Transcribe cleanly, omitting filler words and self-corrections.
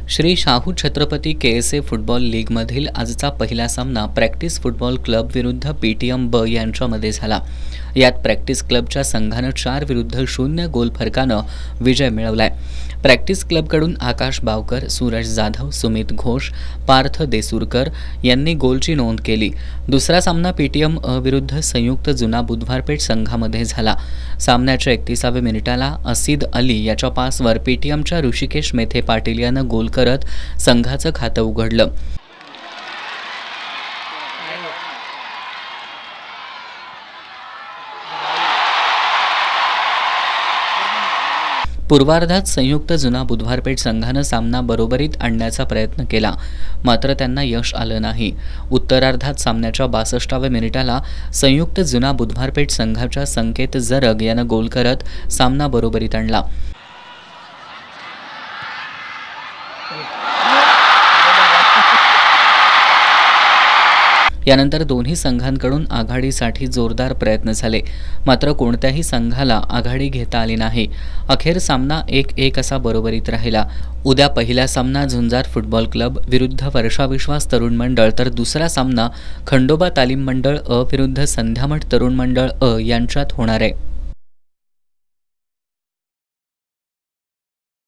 Shri Shahu Chhatrapati KSA football लीगमधील आजचा पहिला सामना प्रॅक्टिस फुटबॉल क्लब विरुद्ध पीटीएम ब यांच्यामध्ये झाला। यात प्रॅक्टिस क्लबच्या संघानं 4-0 गोल फरकानं विजय मिळवलाय। प्रॅक्टिस क्लबकडून आकाश बावकर, सूरज जाधव, सुमित घोष, पार्थ देसूरकर यांनी गोलची नोंद केली। दुसरा सामना पीटीएम अ विरुद्ध संयुक्त जुना बुधवारपेठ संघामध्ये झाला। सामन्याच्या 31व्या मिनिटाला असीद अली याच्या पासवर पीटीएमच्या ऋषिकेश मेथे पाटील यानं गोल करत संघाचं खातं उघडलं। पूर्वार्धात संयुक्त जुना बुधवारपेठ संघानं सामना बरोबरीत आणण्याचा प्रयत्न केला, मात्र त्यांना यश आलं नाही। उत्तरार्धात सामन्याच्या 62व्या मिनिटाला संयुक्त जुना बुधवारपेठ संघाच्या संकेत जरग यानं गोल करत सामना बरोबरीत आणला। यानंतर दोन्ही संघांकडून आघाडीसाठी जोरदार प्रयत्न झाले, मात्र कोणत्याही संघाला आघाडी घेता आली नाही। अखेर सामना 1-1 असा बरोबरीत राहिला। उद्या पहिला सामना झुंजार फुटबॉल क्लब विरुद्ध वर्षा विश्वास तरुण मंडळ, तर दुसरा सामना खंडोबा तालीम मंडळ अ विरुद्ध संध्यामठ तरुण मंडळ अ यांच्यात होणार आहे।